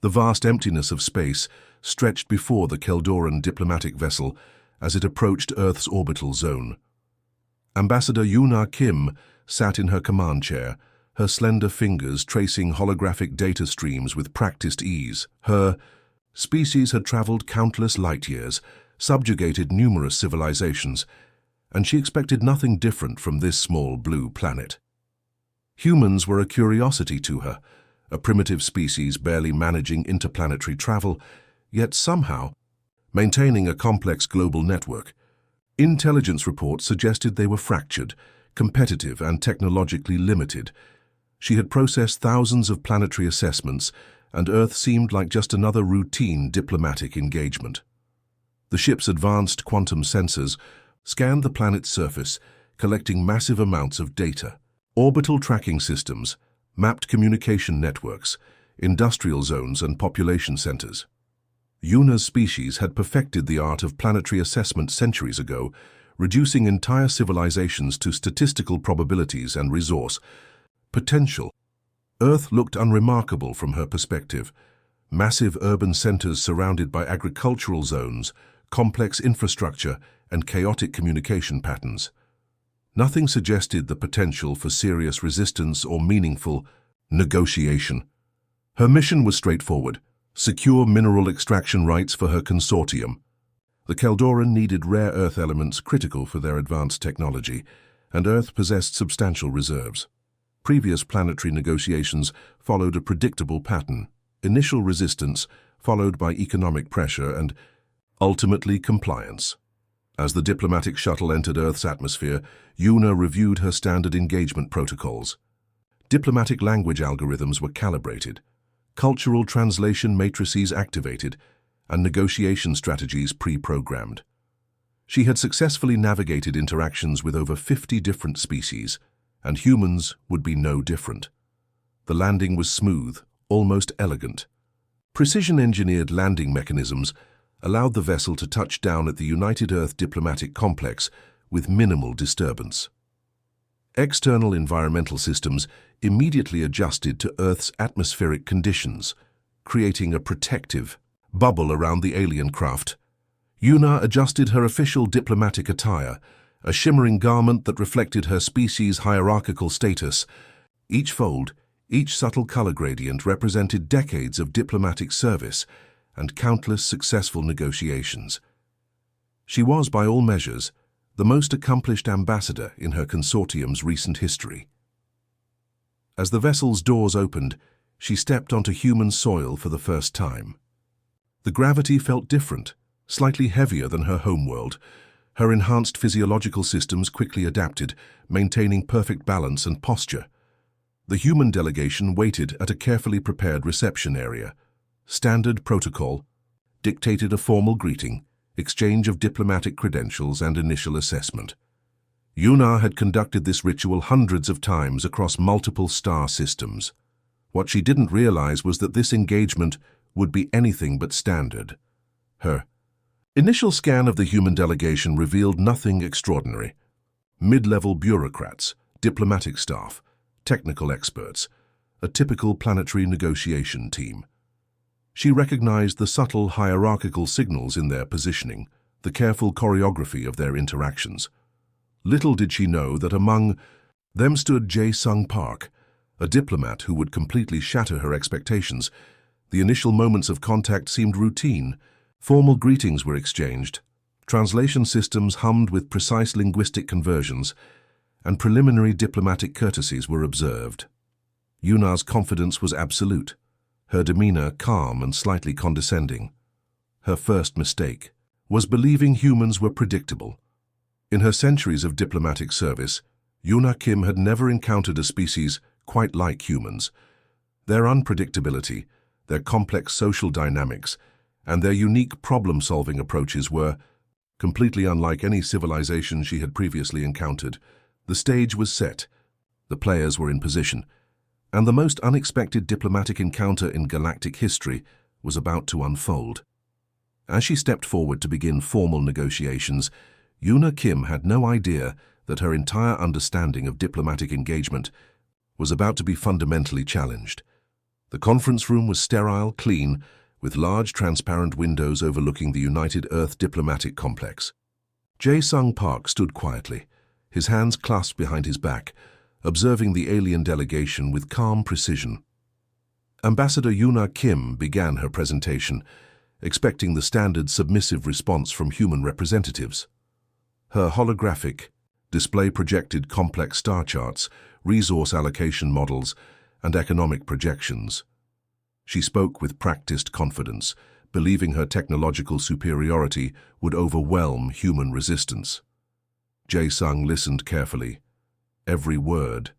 The vast emptiness of space stretched before the Keldoran diplomatic vessel as it approached Earth's orbital zone. Ambassador Yuna Kim sat in her command chair, her slender fingers tracing holographic data streams with practiced ease. Her species had traveled countless light years, subjugated numerous civilizations, and she expected nothing different from this small blue planet. Humans were a curiosity to her, a primitive species barely managing interplanetary travel, yet somehow maintaining a complex global network. Intelligence reports suggested they were fractured, competitive, and technologically limited. She had processed thousands of planetary assessments, and Earth seemed like just another routine diplomatic engagement. The ship's advanced quantum sensors scanned the planet's surface, collecting massive amounts of data. Orbital tracking systems mapped communication networks, industrial zones, and population centers. Yuna's species had perfected the art of planetary assessment centuries ago, reducing entire civilizations to statistical probabilities and resource potential. Earth looked unremarkable from her perspective. Massive urban centers surrounded by agricultural zones, complex infrastructure, and chaotic communication patterns. Nothing suggested the potential for serious resistance or meaningful negotiation. Her mission was straightforward: secure mineral extraction rights for her consortium. The Keldoran needed rare Earth elements critical for their advanced technology, and Earth possessed substantial reserves. Previous planetary negotiations followed a predictable pattern: initial resistance, followed by economic pressure, and ultimately compliance. As the diplomatic shuttle entered Earth's atmosphere, Yuna reviewed her standard engagement protocols. Diplomatic language algorithms were calibrated, cultural translation matrices activated, and negotiation strategies pre-programmed. She had successfully navigated interactions with over 50 different species, and humans would be no different. The landing was smooth, almost elegant. Precision-engineered landing mechanisms allowed the vessel to touch down at the United Earth diplomatic complex with minimal disturbance. External environmental systems immediately adjusted to Earth's atmospheric conditions, creating a protective bubble around the alien craft. Yuna adjusted her official diplomatic attire, a shimmering garment that reflected her species' hierarchical status. Each fold, each subtle color gradient represented decades of diplomatic service and countless successful negotiations. She was, by all measures, the most accomplished ambassador in her consortium's recent history. As the vessel's doors opened, she stepped onto human soil for the first time. The gravity felt different, slightly heavier than her homeworld. Her enhanced physiological systems quickly adapted, maintaining perfect balance and posture. The human delegation waited at a carefully prepared reception area. Standard protocol dictated a formal greeting, exchange of diplomatic credentials, and initial assessment. Yuna had conducted this ritual hundreds of times across multiple star systems. What she didn't realize was that this engagement would be anything but standard. Her initial scan of the human delegation revealed nothing extraordinary. Mid-level bureaucrats, diplomatic staff, technical experts, a typical planetary negotiation team. She recognized the subtle hierarchical signals in their positioning, the careful choreography of their interactions. Little did she know that among them stood Jae-sung Park, a diplomat who would completely shatter her expectations. The initial moments of contact seemed routine. Formal greetings were exchanged, translation systems hummed with precise linguistic conversions, and preliminary diplomatic courtesies were observed. Yuna's confidence was absolute, her demeanor calm and slightly condescending. Her first mistake was believing humans were predictable. In her centuries of diplomatic service, Yuna Kim had never encountered a species quite like humans. Their unpredictability, their complex social dynamics, and their unique problem-solving approaches were completely unlike any civilization she had previously encountered. The stage was set, the players were in position, and the most unexpected diplomatic encounter in galactic history was about to unfold. As she stepped forward to begin formal negotiations, Yuna Kim had no idea that her entire understanding of diplomatic engagement was about to be fundamentally challenged. The conference room was sterile, clean, with large transparent windows overlooking the United Earth diplomatic complex. Jae-sung Park stood quietly, his hands clasped behind his back, observing the alien delegation with calm precision. Ambassador Yoona Kim began her presentation, expecting the standard submissive response from human representatives. Her holographic display projected complex star charts, resource allocation models, and economic projections. She spoke with practiced confidence, believing her technological superiority would overwhelm human resistance. Jae-sung listened carefully. Every word,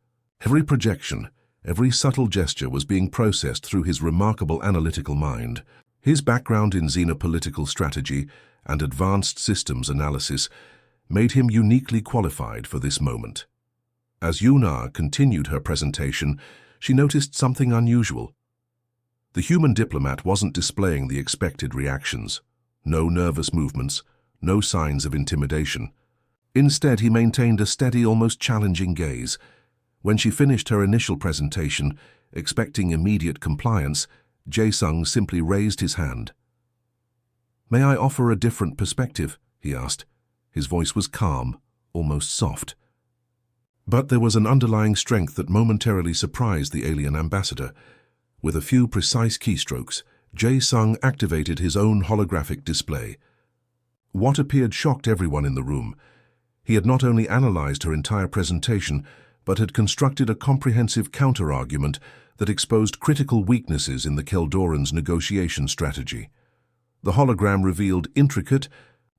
every projection, every subtle gesture was being processed through his remarkable analytical mind. His background in xenopolitical strategy and advanced systems analysis made him uniquely qualified for this moment. As Yoona continued her presentation, she noticed something unusual. The human diplomat wasn't displaying the expected reactions. No nervous movements, no signs of intimidation. Instead, he maintained a steady, almost challenging gaze. When she finished her initial presentation, expecting immediate compliance, Jae-sung simply raised his hand. "May I offer a different perspective?" he asked. His voice was calm, almost soft. But there was an underlying strength that momentarily surprised the alien ambassador. With a few precise keystrokes, Jae-sung activated his own holographic display. What appeared shocked everyone in the room. He had not only analyzed her entire presentation, but had constructed a comprehensive counter-argument that exposed critical weaknesses in the Keldorans' negotiation strategy. The hologram revealed intricate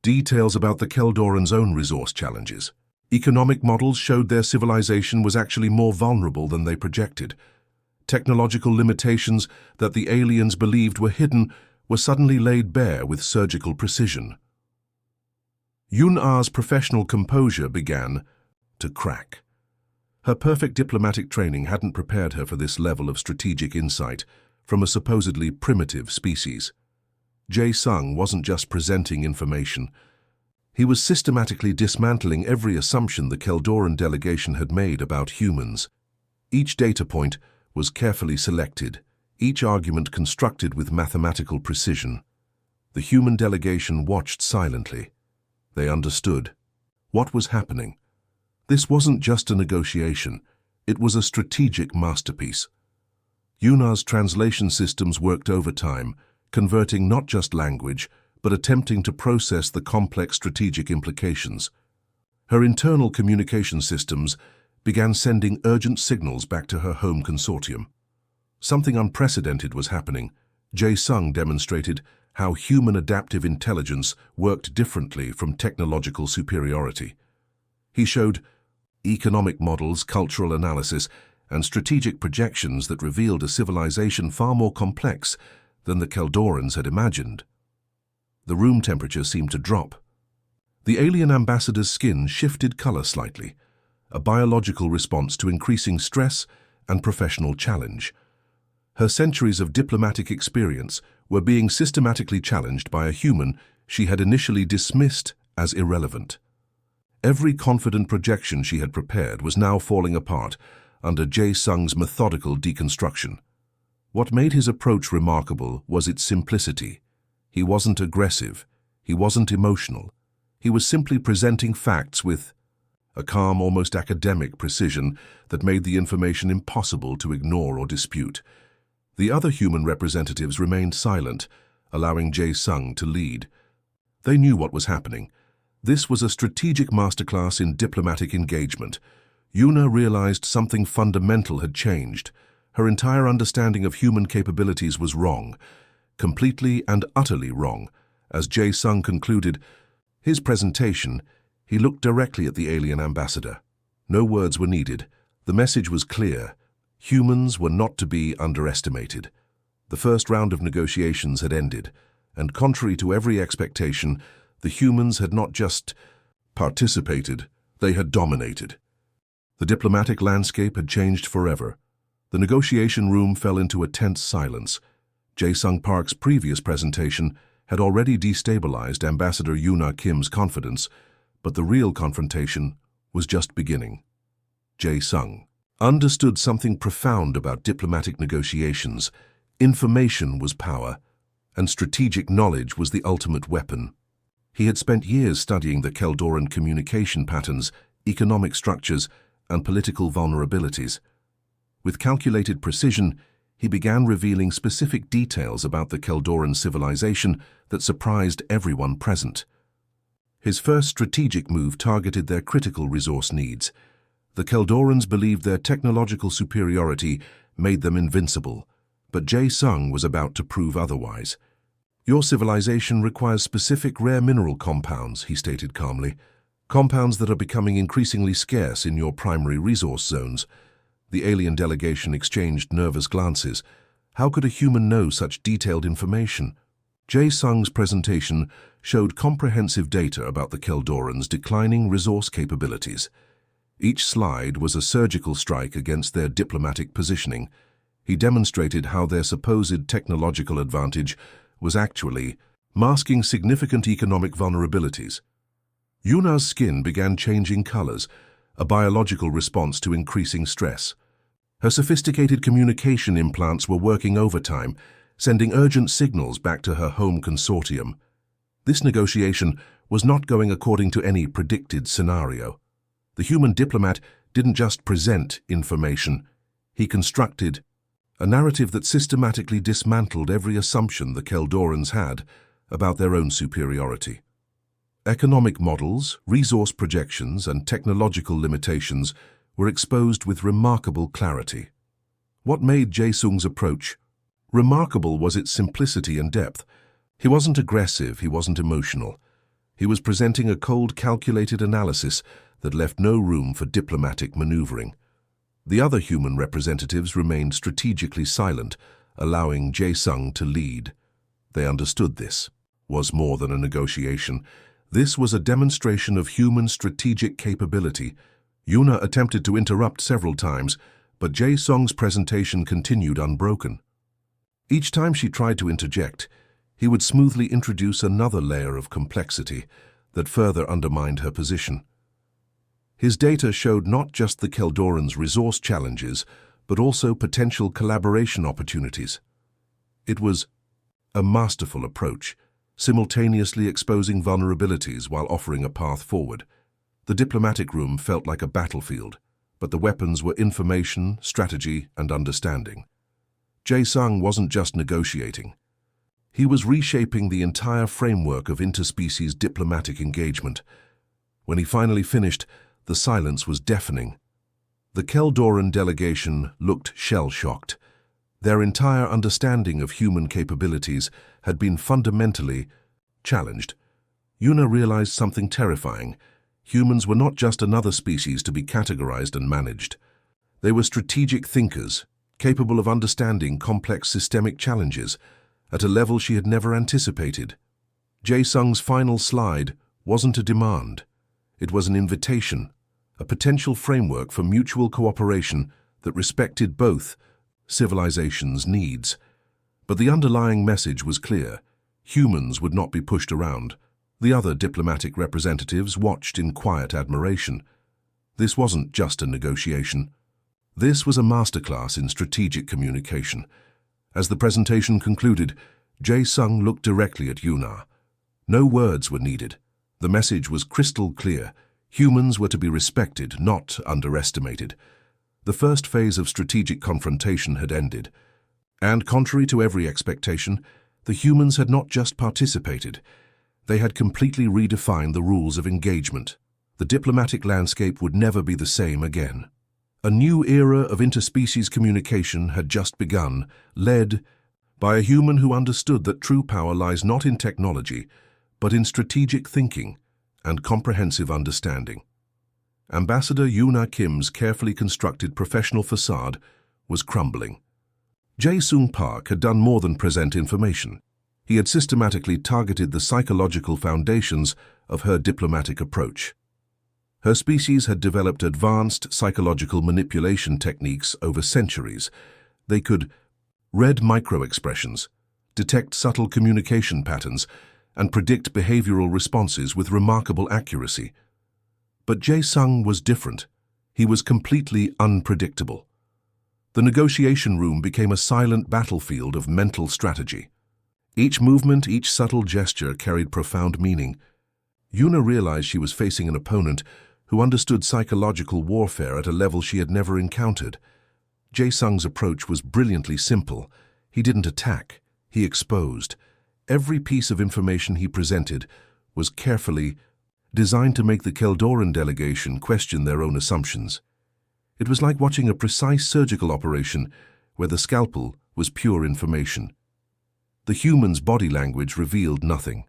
details about the Keldorans' own resource challenges. Economic models showed their civilization was actually more vulnerable than they projected. Technological limitations that the aliens believed were hidden were suddenly laid bare with surgical precision. Yoona's professional composure began to crack. Her perfect diplomatic training hadn't prepared her for this level of strategic insight from a supposedly primitive species. Jae-sung wasn't just presenting information. He was systematically dismantling every assumption the Keldoran delegation had made about humans. Each data point was carefully selected, each argument constructed with mathematical precision. The human delegation watched silently. They understood what was happening. This wasn't just a negotiation, it was a strategic masterpiece. Yoona's translation systems worked overtime, converting not just language, but attempting to process the complex strategic implications. Her internal communication systems began sending urgent signals back to her home consortium. Something unprecedented was happening. Jae-sung demonstrated how human adaptive intelligence worked differently from technological superiority. He showed economic models, cultural analysis, and strategic projections that revealed a civilization far more complex than the Keldorans had imagined. The room temperature seemed to drop. The alien ambassador's skin shifted color slightly, a biological response to increasing stress and professional challenge. Her centuries of diplomatic experience were being systematically challenged by a human she had initially dismissed as irrelevant. Every confident projection she had prepared was now falling apart under Jae-sung's methodical deconstruction. What made his approach remarkable was its simplicity. He wasn't aggressive. He wasn't emotional. He was simply presenting facts with a calm, almost academic precision that made the information impossible to ignore or dispute. The other human representatives remained silent, allowing Jae-sung to lead. They knew what was happening. This was a strategic masterclass in diplomatic engagement. Yoona realized something fundamental had changed. Her entire understanding of human capabilities was wrong, completely and utterly wrong. As Jae-sung concluded his presentation, he looked directly at the alien ambassador. No words were needed. The message was clear. Humans were not to be underestimated. The first round of negotiations had ended, and contrary to every expectation, the humans had not just participated, they had dominated. The diplomatic landscape had changed forever. The negotiation room fell into a tense silence. Jae-sung Park's previous presentation had already destabilized Ambassador Yoona Kim's confidence, but the real confrontation was just beginning. Jae-sung understood something profound about diplomatic negotiations. Information was power, and strategic knowledge was the ultimate weapon. He had spent years studying the Keldoran communication patterns, economic structures, and political vulnerabilities. With calculated precision, he began revealing specific details about the Keldoran civilization that surprised everyone present. His first strategic move targeted their critical resource needs. The Keldorans believed their technological superiority made them invincible, but Jae-sung was about to prove otherwise. "Your civilization requires specific rare mineral compounds," he stated calmly. "Compounds that are becoming increasingly scarce in your primary resource zones." The alien delegation exchanged nervous glances. How could a human know such detailed information? Jae-sung's presentation showed comprehensive data about the Keldorans' declining resource capabilities. Each slide was a surgical strike against their diplomatic positioning. He demonstrated how their supposed technological advantage was actually masking significant economic vulnerabilities. Yuna's skin began changing colors, a biological response to increasing stress. Her sophisticated communication implants were working overtime, sending urgent signals back to her home consortium. This negotiation was not going according to any predicted scenario. The human diplomat didn't just present information, he constructed a narrative that systematically dismantled every assumption the Keldorans had about their own superiority. Economic models, resource projections, and technological limitations were exposed with remarkable clarity. What made Jae-sung's approach remarkable was its simplicity and depth. He wasn't aggressive, he wasn't emotional. He was presenting a cold, calculated analysis that left no room for diplomatic maneuvering. The other human representatives remained strategically silent, allowing Jae-sung to lead. They understood this was more than a negotiation. This was a demonstration of human strategic capability. Yuna attempted to interrupt several times, but Jae-sung's presentation continued unbroken. Each time she tried to interject, he would smoothly introduce another layer of complexity that further undermined her position. His data showed not just the Keldorans' resource challenges, but also potential collaboration opportunities. It was a masterful approach, simultaneously exposing vulnerabilities while offering a path forward. The diplomatic room felt like a battlefield, but the weapons were information, strategy, and understanding. Jae-sung wasn't just negotiating. He was reshaping the entire framework of interspecies diplomatic engagement. When he finally finished, the silence was deafening. The Keldoran delegation looked shell-shocked. Their entire understanding of human capabilities had been fundamentally challenged. Yuna realized something terrifying. Humans were not just another species to be categorized and managed. They were strategic thinkers, capable of understanding complex systemic challenges at a level she had never anticipated. Jae-sung's final slide wasn't a demand. It was an invitation, a potential framework for mutual cooperation that respected both civilizations' needs. But the underlying message was clear. Humans would not be pushed around. The other diplomatic representatives watched in quiet admiration. This wasn't just a negotiation. This was a masterclass in strategic communication. As the presentation concluded, Jae-sung looked directly at Yuna. No words were needed. The message was crystal clear. Humans were to be respected, not underestimated. The first phase of strategic confrontation had ended. And contrary to every expectation, the humans had not just participated. They had completely redefined the rules of engagement. The diplomatic landscape would never be the same again. A new era of interspecies communication had just begun, led by a human who understood that true power lies not in technology, but in strategic thinking and comprehensive understanding. Ambassador Yuna Kim's carefully constructed professional facade was crumbling. Jae-sung Park had done more than present information. He had systematically targeted the psychological foundations of her diplomatic approach. Her species had developed advanced psychological manipulation techniques over centuries. They could read microexpressions, detect subtle communication patterns, and predict behavioral responses with remarkable accuracy. But Jae-sung was different. He was completely unpredictable. The negotiation room became a silent battlefield of mental strategy. Each movement, each subtle gesture carried profound meaning. Yuna realized she was facing an opponent who understood psychological warfare at a level she had never encountered. Jae-sung's approach was brilliantly simple. He didn't attack, he exposed. Every piece of information he presented was carefully designed to make the Keldoran delegation question their own assumptions. It was like watching a precise surgical operation where the scalpel was pure information. The human's body language revealed nothing.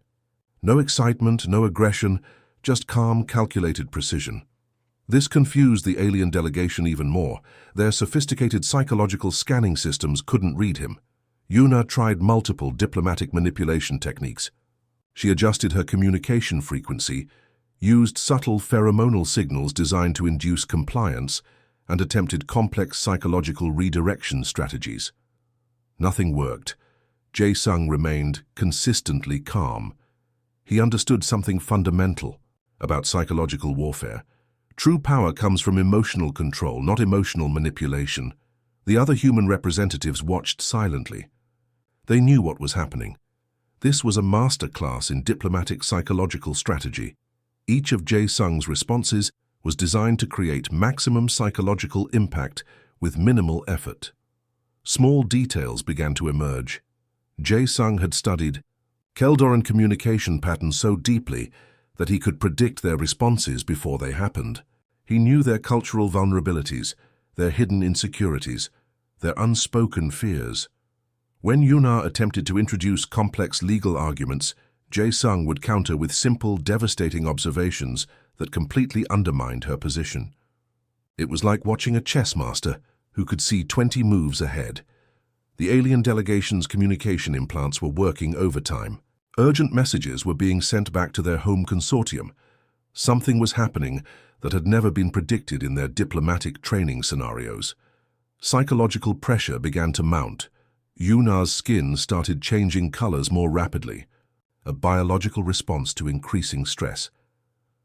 No excitement, no aggression, just calm, calculated precision. This confused the alien delegation even more. Their sophisticated psychological scanning systems couldn't read him. Yuna tried multiple diplomatic manipulation techniques. She adjusted her communication frequency, used subtle pheromonal signals designed to induce compliance, and attempted complex psychological redirection strategies. Nothing worked. Jae-sung remained consistently calm. He understood something fundamental about psychological warfare. True power comes from emotional control, not emotional manipulation. The other human representatives watched silently. They knew what was happening. This was a masterclass in diplomatic psychological strategy. Each of Jae-sung's responses was designed to create maximum psychological impact with minimal effort. Small details began to emerge. Jae-sung had studied Keldoran communication patterns so deeply that he could predict their responses before they happened. He knew their cultural vulnerabilities, their hidden insecurities, their unspoken fears. When Yuna attempted to introduce complex legal arguments, Jae-sung would counter with simple, devastating observations that completely undermined her position. It was like watching a chess master who could see 20 moves ahead. The alien delegation's communication implants were working overtime. Urgent messages were being sent back to their home consortium. Something was happening that had never been predicted in their diplomatic training scenarios. Psychological pressure began to mount. Yuna's skin started changing colors more rapidly, a biological response to increasing stress.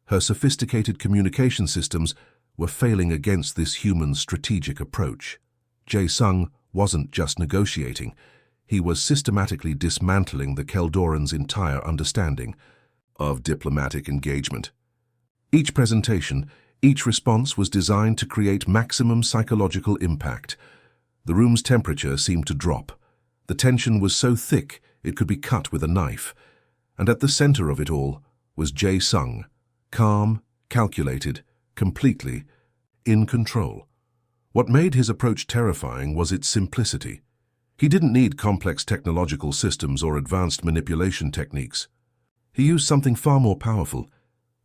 Her sophisticated communication systems were failing against this human strategic approach. Jae-sung wasn't just negotiating. He was systematically dismantling the Keldoran's entire understanding of diplomatic engagement. Each presentation, each response was designed to create maximum psychological impact. The room's temperature seemed to drop. The tension was so thick it could be cut with a knife. And at the center of it all was Jae-sung, calm, calculated, completely in control. What made his approach terrifying was its simplicity. He didn't need complex technological systems or advanced manipulation techniques. He used something far more powerful: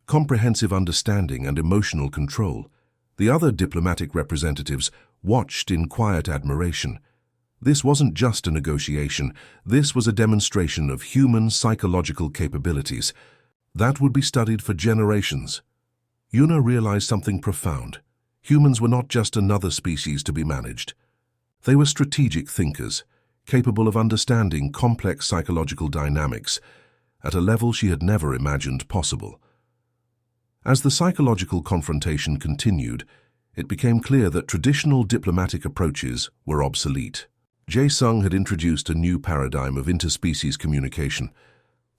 comprehensive understanding and emotional control. The other diplomatic representatives watched in quiet admiration. This wasn't just a negotiation. This was a demonstration of human psychological capabilities that would be studied for generations. Yuna realized something profound. Humans were not just another species to be managed. They were strategic thinkers, capable of understanding complex psychological dynamics at a level she had never imagined possible. As the psychological confrontation continued, it became clear that traditional diplomatic approaches were obsolete. Jae-sung had introduced a new paradigm of interspecies communication.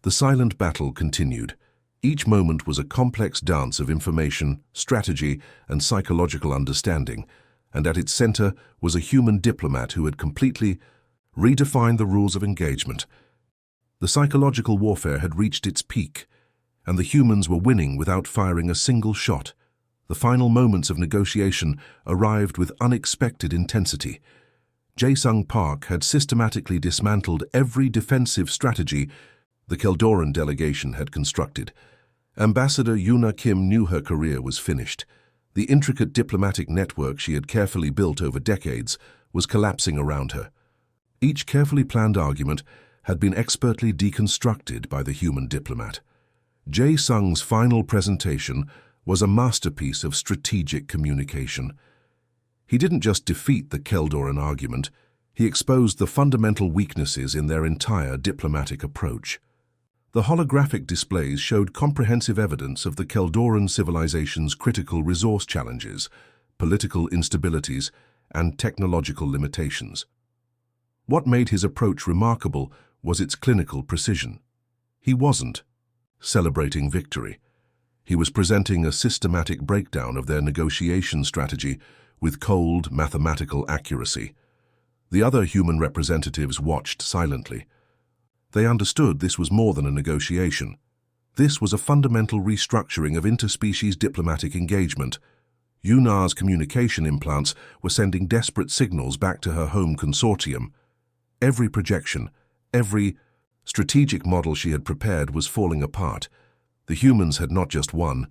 The silent battle continued. Each moment was a complex dance of information, strategy, and psychological understanding, and at its center was a human diplomat who had completely redefined the rules of engagement. The psychological warfare had reached its peak, and the humans were winning without firing a single shot. The final moments of negotiation arrived with unexpected intensity. Jae-sung Park had systematically dismantled every defensive strategy the Keldoran delegation had constructed. Ambassador Yuna Kim knew her career was finished. The intricate diplomatic network she had carefully built over decades was collapsing around her. Each carefully planned argument had been expertly deconstructed by the human diplomat. Jae-sung's final presentation was a masterpiece of strategic communication. He didn't just defeat the Keldoran argument, he exposed the fundamental weaknesses in their entire diplomatic approach. The holographic displays showed comprehensive evidence of the Keldoran civilization's critical resource challenges, political instabilities, and technological limitations. What made his approach remarkable was its clinical precision. He wasn't celebrating victory. He was presenting a systematic breakdown of their negotiation strategy with cold, mathematical accuracy. The other human representatives watched silently. They understood this was more than a negotiation. This was a fundamental restructuring of interspecies diplomatic engagement. Yuna's communication implants were sending desperate signals back to her home consortium. Every projection, every strategic model she had prepared was falling apart. The humans had not just won,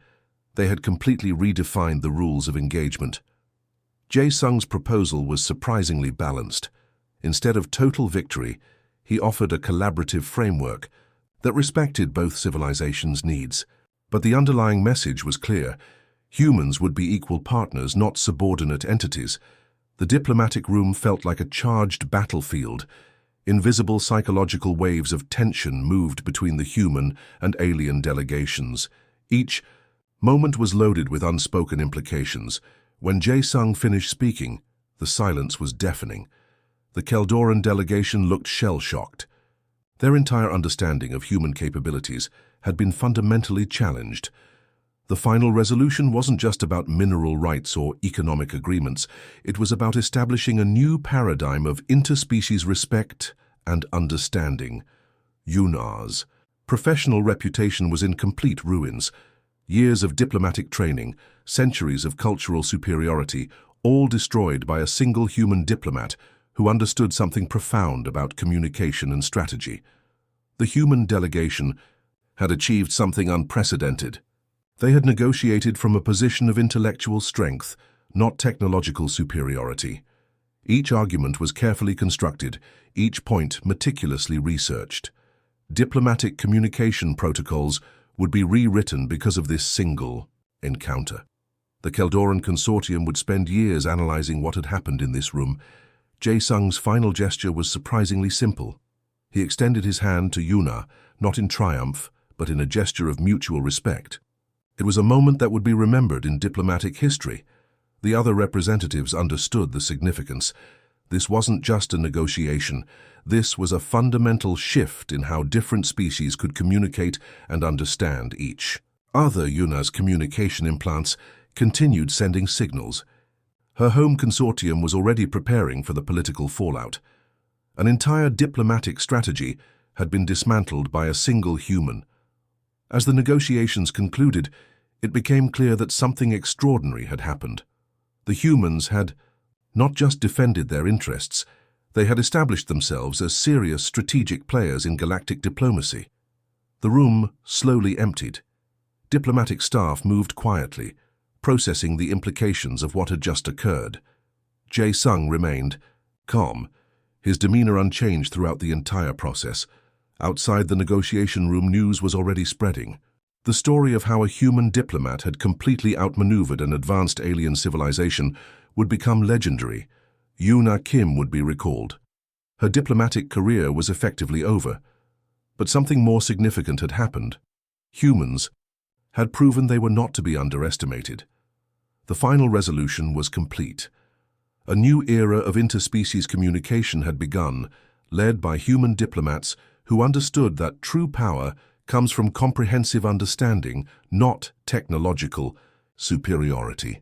they had completely redefined the rules of engagement. Jae-sung's proposal was surprisingly balanced. Instead of total victory, he offered a collaborative framework that respected both civilizations' needs. But the underlying message was clear. Humans would be equal partners, not subordinate entities. The diplomatic room felt like a charged battlefield. Invisible psychological waves of tension moved between the human and alien delegations. Each moment was loaded with unspoken implications. When Jae-sung finished speaking, the silence was deafening. The Keldoran delegation looked shell-shocked. Their entire understanding of human capabilities had been fundamentally challenged. The final resolution wasn't just about mineral rights or economic agreements. It was about establishing a new paradigm of interspecies respect and understanding. Yuna's professional reputation was in complete ruins. Years of diplomatic training, centuries of cultural superiority, all destroyed by a single human diplomat who understood something profound about communication and strategy. The human delegation had achieved something unprecedented. They had negotiated from a position of intellectual strength, not technological superiority. Each argument was carefully constructed, each point meticulously researched. Diplomatic communication protocols would be rewritten because of this single encounter. The Keldoran consortium would spend years analyzing what had happened in this room. Jae-sung's final gesture was surprisingly simple. He extended his hand to Yuna, not in triumph, but in a gesture of mutual respect. It was a moment that would be remembered in diplomatic history. The other representatives understood the significance. This wasn't just a negotiation. This was a fundamental shift in how different species could communicate and understand each other. Yuna's communication implants continued sending signals. Her home consortium was already preparing for the political fallout. An entire diplomatic strategy had been dismantled by a single human. As the negotiations concluded, it became clear that something extraordinary had happened. The humans had not just defended their interests, they had established themselves as serious strategic players in galactic diplomacy. The room slowly emptied. Diplomatic staff moved quietly, processing the implications of what had just occurred. Jae-sung remained calm, his demeanor unchanged throughout the entire process. Outside the negotiation room, news was already spreading. The story of how a human diplomat had completely outmaneuvered an advanced alien civilization would become legendary. Yuna Kim would be recalled. Her diplomatic career was effectively over. But something more significant had happened. Humans had proven they were not to be underestimated. The final resolution was complete. A new era of interspecies communication had begun, led by human diplomats who understood that true power comes from comprehensive understanding, not technological superiority.